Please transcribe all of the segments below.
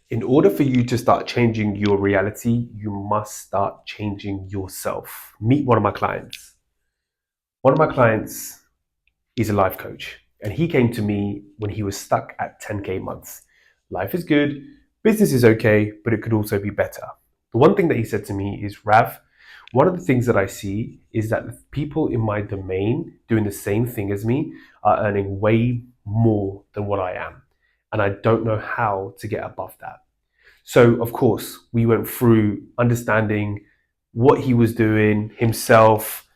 In order for you to start changing your reality, you must start changing yourself. Meet one of my clients. One of my clients is a life coach, and he came to me when he was stuck at 10K months. Life is good, business is okay, but it could also be better. The one thing that he said to me is, Rav, one of the things that I see is that the people in my domain doing the same thing as me are earning way more than what I am. And I don't know how to get above that. So, of course, we went through understanding what he was doing himself,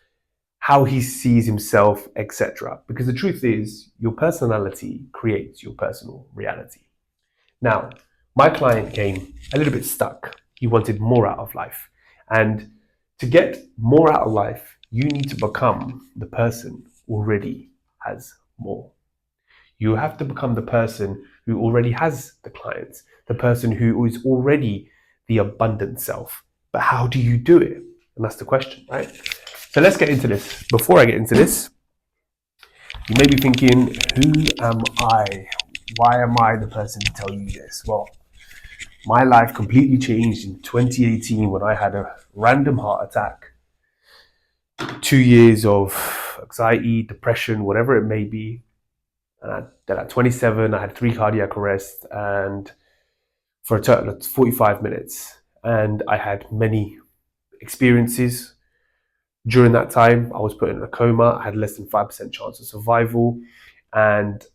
how he sees himself, etc. Because the truth is, your personality creates your personal reality. Now, my client came a little bit stuck. He wanted more out of life. And to get more out of life, you need to become the person who already has more. You have to become the person who already has the clients, the person who is already the abundant self. But how do you do it? And that's the question, right? So let's get into this. Before I get into this, you may be thinking, who am I? Why am I the person to tell you this? Well, my life completely changed in 2018 when I had a random heart attack. 2 years of anxiety, depression, whatever it may be. And then at 27, I had 3 cardiac arrests and for a total of 45 minutes. And I had many experiences. During that time, I was put in a coma. I had less than 5% chance of survival. And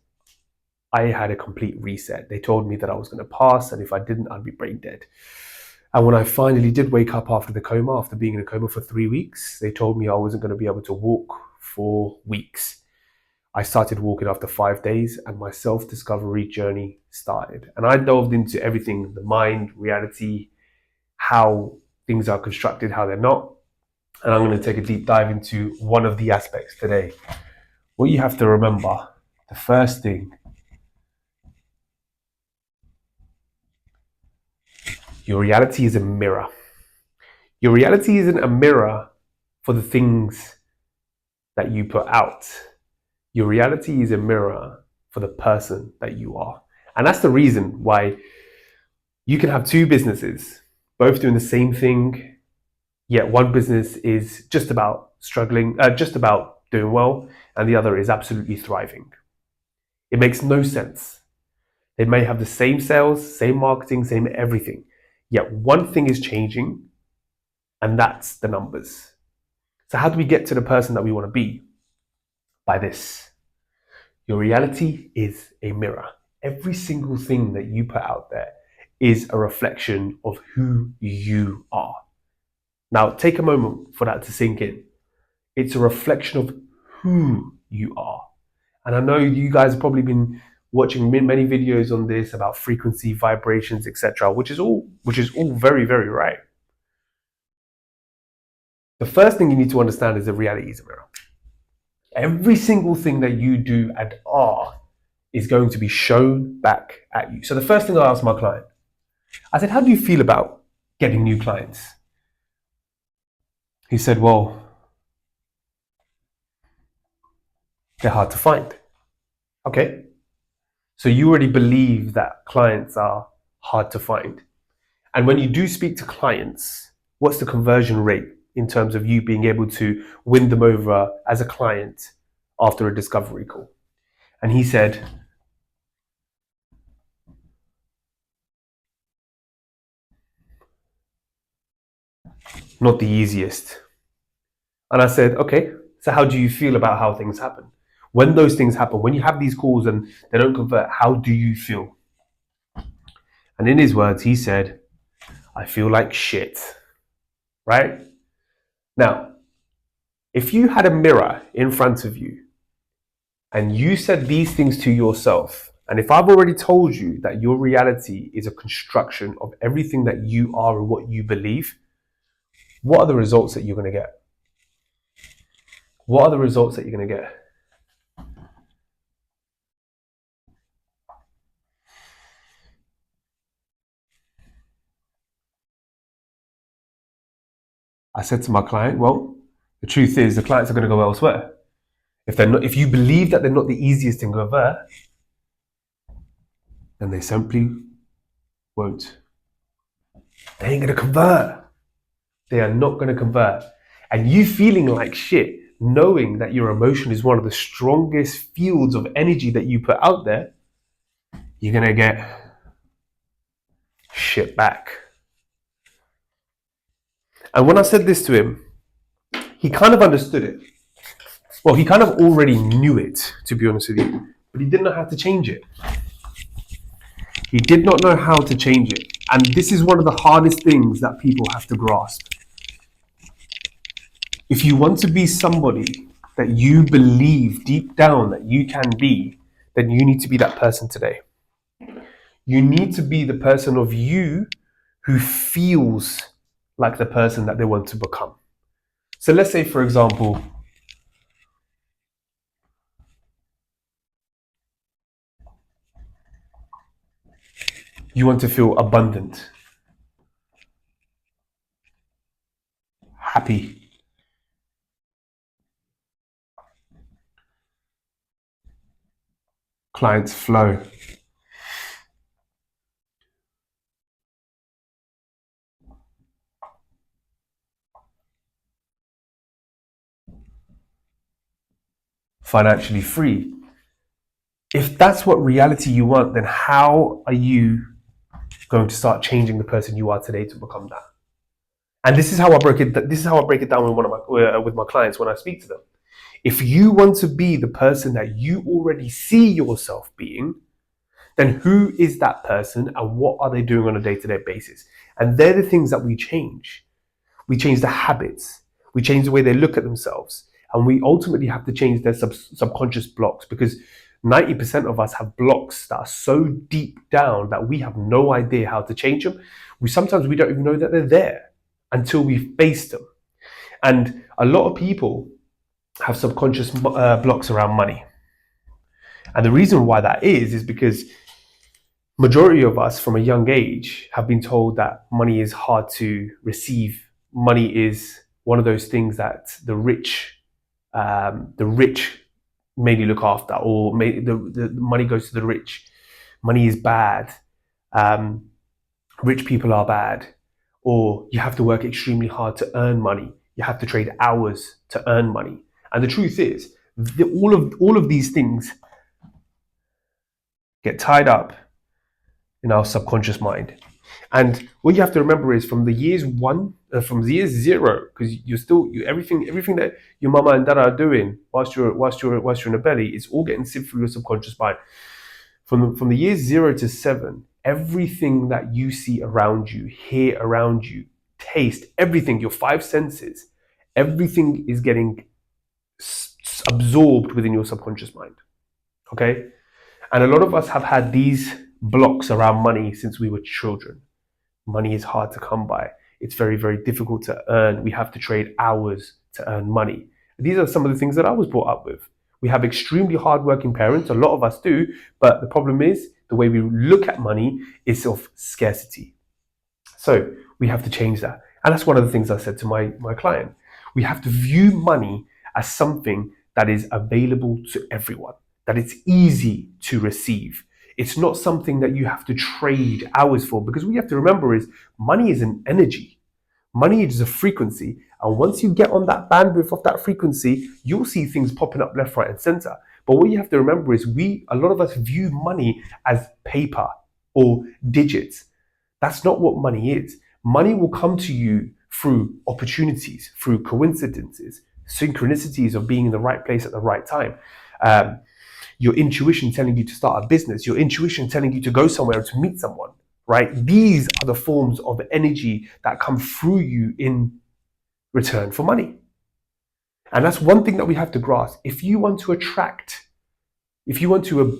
I had a complete reset. They told me that I was going to pass, and if I didn't, I'd be brain dead. And when I finally did wake up after the coma, after being in a coma for 3 weeks, they told me I wasn't going to be able to walk for weeks. I started walking after 5 days, and my self-discovery journey started. And I delved into everything, the mind, reality, how things are constructed, how they're not. And I'm going to take a deep dive into one of the aspects today. What you have to remember, the first thing, your reality is a mirror. Your reality isn't a mirror for the things that you put out. Your reality is a mirror for the person that you are. And that's the reason why you can have 2 businesses, both doing the same thing, yet one business is just about struggling, just about doing well, and the other is absolutely thriving. It makes no sense. They may have the same sales, same marketing, same everything, yet one thing is changing, and that's the numbers. So how do we get to the person that we want to be? By this. Your reality is a mirror. Every single thing that you put out there is a reflection of who you are. Now, take a moment for that to sink in. It's a reflection of who you are. And I know you guys have probably been watching many videos on this about frequency, vibrations, etc., which is all very, very right. The first thing you need to understand is that reality is a mirror. Every single thing that you do and are is going to be shown back at you. So the first thing I asked my client, I said, how do you feel about getting new clients? He said, well, they're hard to find. Okay. So you already believe that clients are hard to find. And when you do speak to clients, what's the conversion rate in terms of you being able to win them over as a client after a discovery call? And he said, not the easiest. And I said, okay, so how do you feel about how things happen? When those things happen, when you have these calls and they don't convert, how do you feel? And in his words, he said, I feel like shit, right? Now, if you had a mirror in front of you and you said these things to yourself, and if I've already told you that your reality is a construction of everything that you are and what you believe, what are the results that you're going to get? What are the results that you're going to get? I said to my client, well, the truth is the clients are going to go elsewhere. If you believe that they're not the easiest to convert, then they simply won't. They ain't going to convert. They are not going to convert. And you feeling like shit, knowing that your emotion is one of the strongest fields of energy that you put out there, you're going to get shit back. And when I said this to him, he kind of understood it. Well, he kind of already knew it, to be honest with you, but he didn't know how to change it. He did not know how to change it. And this is one of the hardest things that people have to grasp. If you want to be somebody that you believe deep down that you can be, then you need to be that person today. You need to be the person of you who feels like the person that they want to become. So let's say, for example, you want to feel abundant, happy, clients flow, financially free. If that's what reality you want, then how are you going to start changing the person you are today to become that? And this is how I break it. This is how I break it down with my clients when I speak to them. If you want to be the person that you already see yourself being, then who is that person and what are they doing on a day-to-day basis? And they're the things that we change. We change the habits. We change the way they look at themselves. And we ultimately have to change their subconscious blocks, because 90% of us have blocks that are so deep down that we have no idea how to change them. Sometimes we don't even know that they're there until we face them. And a lot of people have subconscious blocks around money. And the reason why that is because majority of us from a young age have been told that money is hard to receive. Money is one of those things that the rich mainly look after, or the money goes to the rich. Money is bad. Rich people are bad. Or you have to work extremely hard to earn money. You have to trade hours to earn money. And the truth is, all of these things get tied up in our subconscious mind. And what you have to remember is from the years zero, because everything that your mama and dada are doing whilst you're in the belly, it's all getting sipped through your subconscious mind. From the years 0 to 7, everything that you see around you, hear around you, taste, everything, your 5 senses, everything is getting absorbed within your subconscious mind. Okay? And a lot of us have had these blocks around money since we were children. Money is hard to come by. It's very, very difficult to earn. We have to trade hours to earn money. These are some of the things that I was brought up with. We have extremely hardworking parents. A lot of us do. But the problem is the way we look at money is of scarcity. So we have to change that. And that's one of the things I said to my client. We have to view money as something that is available to everyone, that it's easy to receive. It's not something that you have to trade hours for, because what you have to remember is money is an energy. Money is a frequency. And once you get on that bandwidth of that frequency, you'll see things popping up left, right, and center. But what you have to remember is a lot of us view money as paper or digits. That's not what money is. Money will come to you through opportunities, through coincidences, synchronicities of being in the right place at the right time. Your intuition telling you to start a business, your intuition telling you to go somewhere to meet someone, right? These are the forms of energy that come through you in return for money. And that's one thing that we have to grasp. If you want to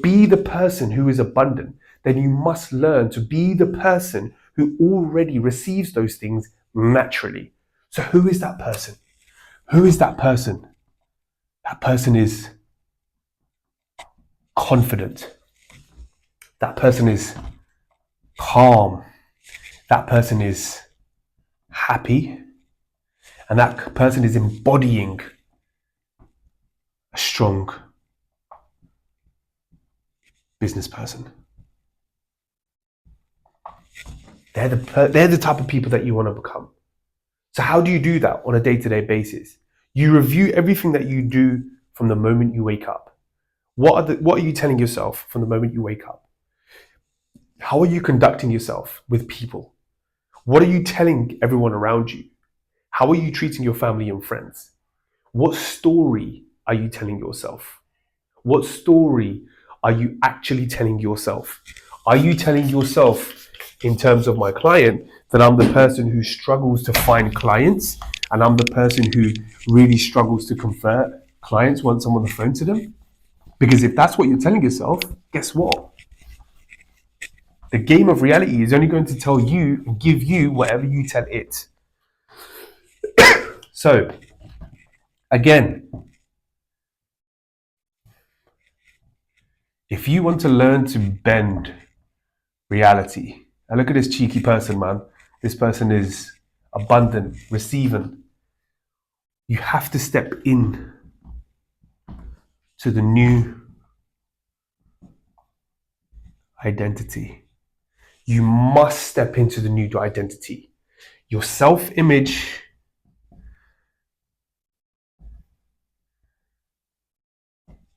be the person who is abundant, then you must learn to be the person who already receives those things naturally. So who is that person? Who is that person? That person is confident. That person is calm. That person is happy. And that person is embodying a strong business person. They're the type of people that you want to become. So how do you do that on a day-to-day basis? You review everything that you do from the moment you wake up. What are you telling yourself from the moment you wake up? How are you conducting yourself with people? What are you telling everyone around you? How are you treating your family and friends? What story are you telling yourself? What story are you actually telling yourself? Are you telling yourself, in terms of my client, that I'm the person who struggles to find clients and I'm the person who really struggles to convert clients once I'm on the phone to them? Because if that's what you're telling yourself, guess what? The game of reality is only going to tell you and give you whatever you tell it. So, again, if you want to learn to bend reality, and look at this cheeky person, man. This person is abundant, receiving. You have to step in to the new identity. You must step into the new identity. Your self-image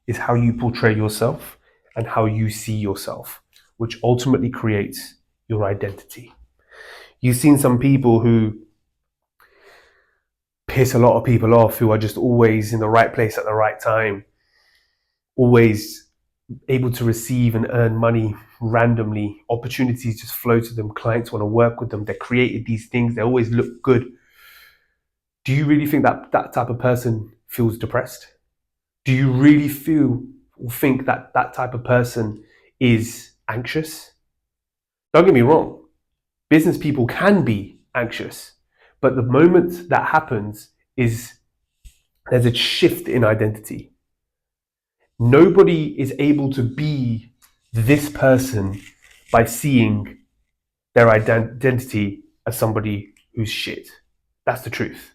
is how you portray yourself and how you see yourself, which ultimately creates your identity. You've seen some people who piss a lot of people off, who are just always in the right place at the right time, always able to receive and earn money randomly. Opportunities just flow to them. Clients want to work with them. They created these things. They always look good. Do you really think that that type of person feels depressed? Do you really think that that type of person is anxious? Don't get me wrong. Business people can be anxious, but the moment that happens is there's a shift in identity. Nobody is able to be this person by seeing their identity as somebody who's shit. That's the truth.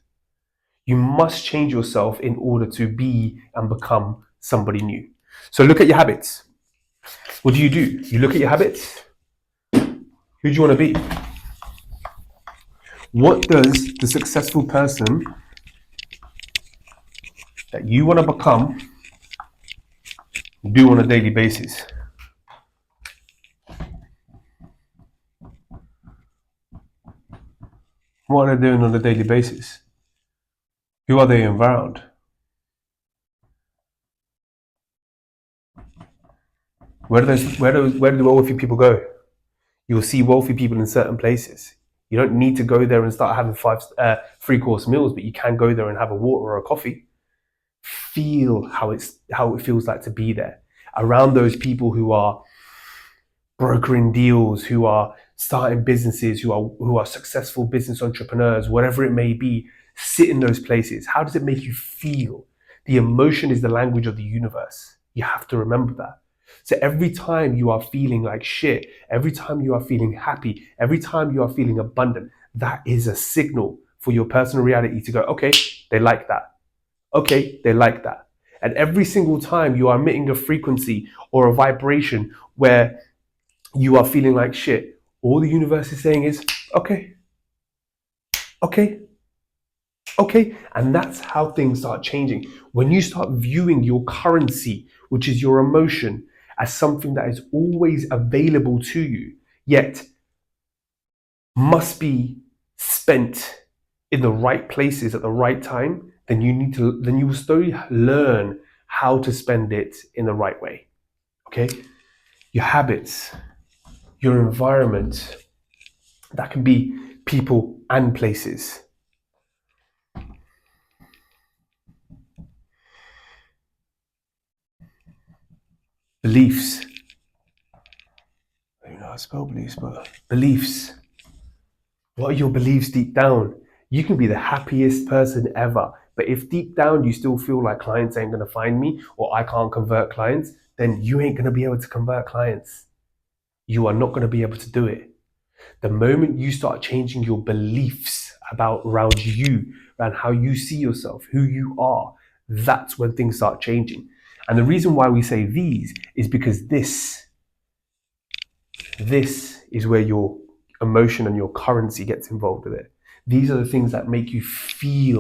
You must change yourself in order to be and become somebody new. So look at your habits. What do? You look at your habits. Who do you want to be? What does the successful person that you want to become do on a daily basis? What are they doing on a daily basis? Who are they around? Where do the wealthy people go? You'll see wealthy people in certain places. You don't need to go there and start having 3-course meals, but you can go there and have a water or a coffee. Feel how it feels like to be there, around those people who are brokering deals, who are starting businesses, who are successful business entrepreneurs, whatever it may be. Sit in those places. How does it make you feel? The emotion is the language of the universe. You have to remember that. So every time you are feeling like shit, every time you are feeling happy, every time you are feeling abundant, that is a signal for your personal reality to go, okay, they like that. Okay, they like that. And every single time you are emitting a frequency or a vibration where you are feeling like shit, all the universe is saying is, okay, okay, okay. And that's how things start changing. When you start viewing your currency, which is your emotion, as something that is always available to you, yet must be spent in the right places at the right time, then you will slowly learn how to spend it in the right way. Okay? Your habits, your environment, that can be people and places. Beliefs. I don't know how to spell beliefs, but beliefs. What are your beliefs deep down? You can be the happiest person ever, but if deep down you still feel like clients ain't gonna find me or I can't convert clients, then you ain't gonna be able to convert clients. You are not gonna be able to do it. The moment you start changing your beliefs around you, around how you see yourself, who you are, that's when things start changing. And the reason why we say these is because this is where your emotion and your currency gets involved with it. These are the things that make you feel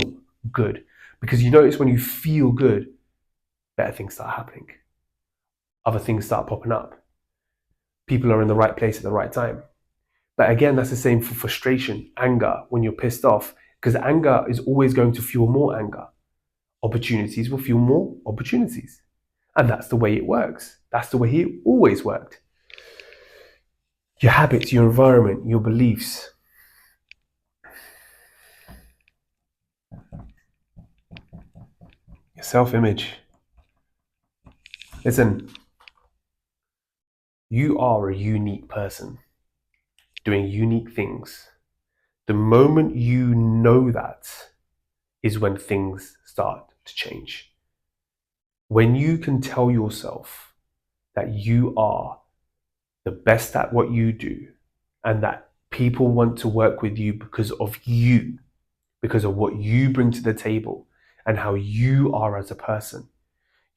good. Because you notice when you feel good, better things start happening. Other things start popping up. People are in the right place at the right time. But again, that's the same for frustration, anger, when you're pissed off, because anger is always going to fuel more anger. Opportunities will fuel more opportunities. And that's the way it works. That's the way it always worked. Your habits, your environment, your beliefs. Your self-image. Listen, you are a unique person doing unique things. The moment you know that is when things start to change. When you can tell yourself that you are the best at what you do and that people want to work with you because of you, because of what you bring to the table and how you are as a person,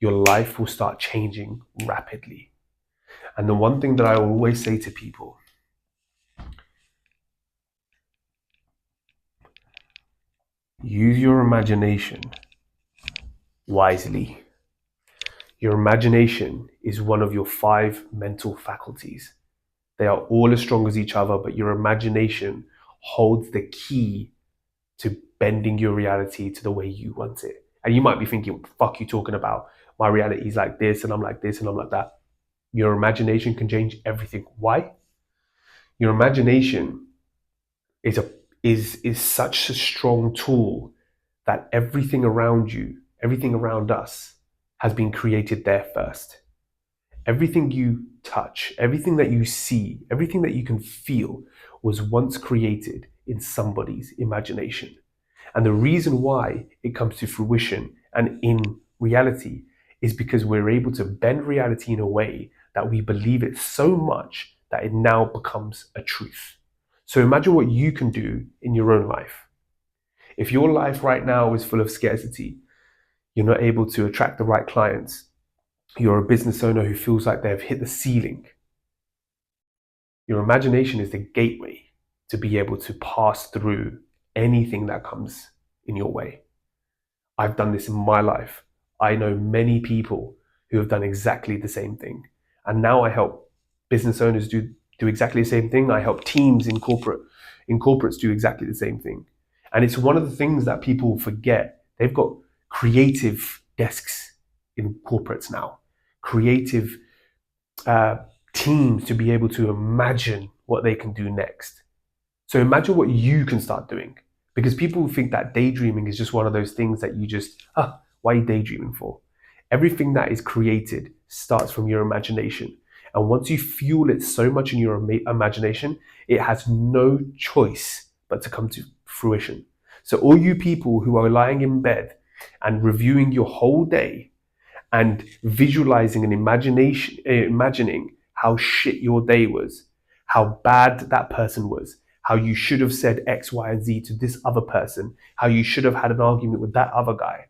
your life will start changing rapidly. And the one thing that I always say to people, use your imagination wisely. Your imagination is one of your 5 mental faculties. They are all as strong as each other, but your imagination holds the key to bending your reality to the way you want it. And you might be thinking, what the fuck are you talking about? My reality is like this, and I'm like this, and I'm like that. Your imagination can change everything. Why? Your imagination is such a strong tool that everything around you, everything around us, has been created there first. Everything you touch, everything that you see, everything that you can feel was once created in somebody's imagination. And the reason why it comes to fruition and in reality is because we're able to bend reality in a way that we believe it so much that it now becomes a truth. So imagine what you can do in your own life. If your life right now is full of scarcity, you're not able to attract the right clients, you're a business owner who feels like they've hit the ceiling, your imagination is the gateway to be able to pass through anything that comes in your way. I've done this in my life. I know many people who have done exactly the same thing. And now I help business owners do exactly the same thing. I help teams in corporates do exactly the same thing. And it's one of the things that people forget. They've got creative desks in corporates now, creative teams to be able to imagine what they can do next. So imagine what you can start doing. Because people think that daydreaming is just one of those things that you just, why are you daydreaming for? Everything that is created starts from your imagination. And once you fuel it so much in your imagination, it has no choice but to come to fruition. So all you people who are lying in bed and reviewing your whole day and visualizing and imagining how shit your day was, how bad that person was, how you should have said X, Y, and Z to this other person, how you should have had an argument with that other guy.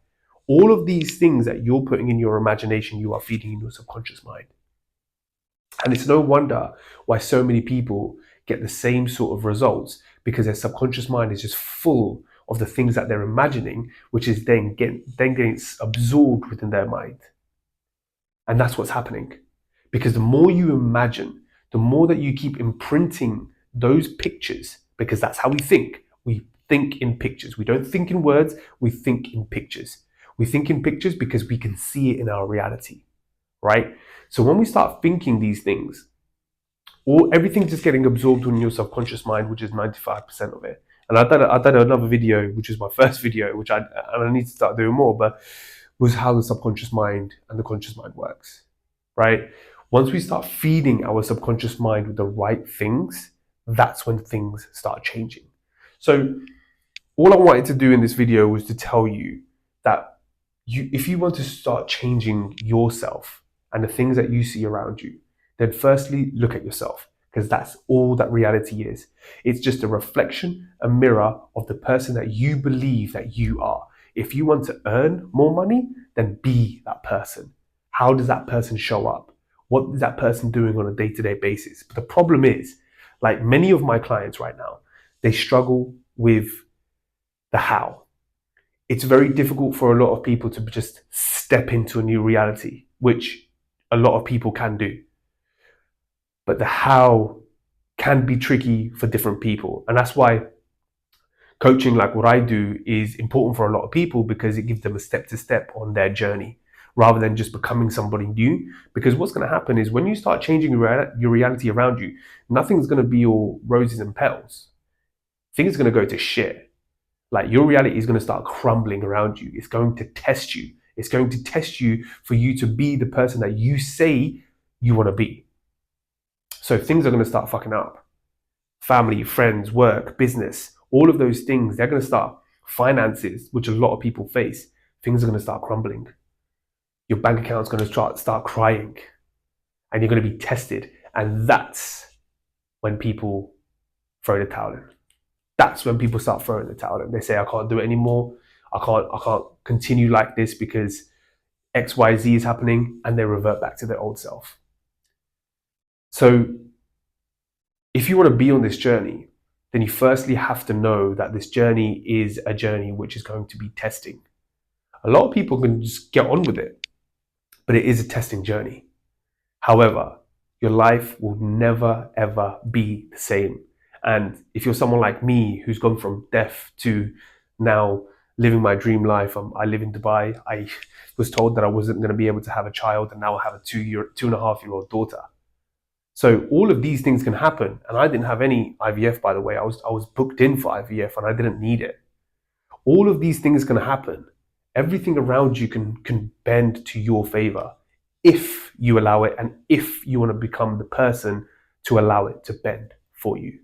All of these things that you're putting in your imagination, you are feeding in your subconscious mind. And it's no wonder why so many people get the same sort of results, because their subconscious mind is just full of the things that they're imagining, which is then getting absorbed within their mind. And that's what's happening. Because the more you imagine, the more that you keep imprinting those pictures, because that's how we think. We think in pictures. We don't think in words, we think in pictures. We think in pictures because we can see it in our reality, right? So when we start thinking these things, everything's just getting absorbed in your subconscious mind, which is 95% of it. And I've done another video, which is my first video, which I need to start doing more, but was how the subconscious mind and the conscious mind works, right? Once we start feeding our subconscious mind with the right things, that's when things start changing. So all I wanted to do in this video was to tell you that if you want to start changing yourself and the things that you see around you, then firstly, look at yourself, because that's all that reality is. It's just a reflection, a mirror of the person that you believe that you are. If you want to earn more money, then be that person. How does that person show up? What is that person doing on a day-to-day basis? But the problem is Like many of my clients right now, they struggle with the how. It's very difficult for a lot of people to just step into a new reality, which a lot of people can do. But the how can be tricky for different people. And that's why coaching, like what I do, is important for a lot of people, because it gives them a step to step on their journey rather than just becoming somebody new. Because what's going to happen is when you start changing your reality around you, nothing's going to be all roses and petals. Things are going to go to shit. Like your reality is going to start crumbling around you. It's going to test you. It's going to test you for you to be the person that you say you want to be. So things are going to start fucking up. Family, friends, work, business, all of those things, they're going to start. Finances, which a lot of people face, things are going to start crumbling. Your bank account's going to start crying, and you're going to be tested. And that's when people throw the towel in. That's when people start throwing the towel in. They say, I can't do it anymore. I can't continue like this because XYZ is happening, and they revert back to their old self. So if you want to be on this journey, then you firstly have to know that this journey is a journey which is going to be testing. A lot of people can just get on with it, but it is a testing journey. However, your life will never, ever be the same. And if you're someone like me who's gone from deaf to now living my dream life, I live in Dubai. I was told that I wasn't going to be able to have a child, and now I have a 2.5-year-old daughter. So all of these things can happen. And I didn't have any IVF, by the way. I was booked in for IVF and I didn't need it. All of these things can happen. Everything around you can bend to your favor if you allow it, and if you want to become the person to allow it to bend for you.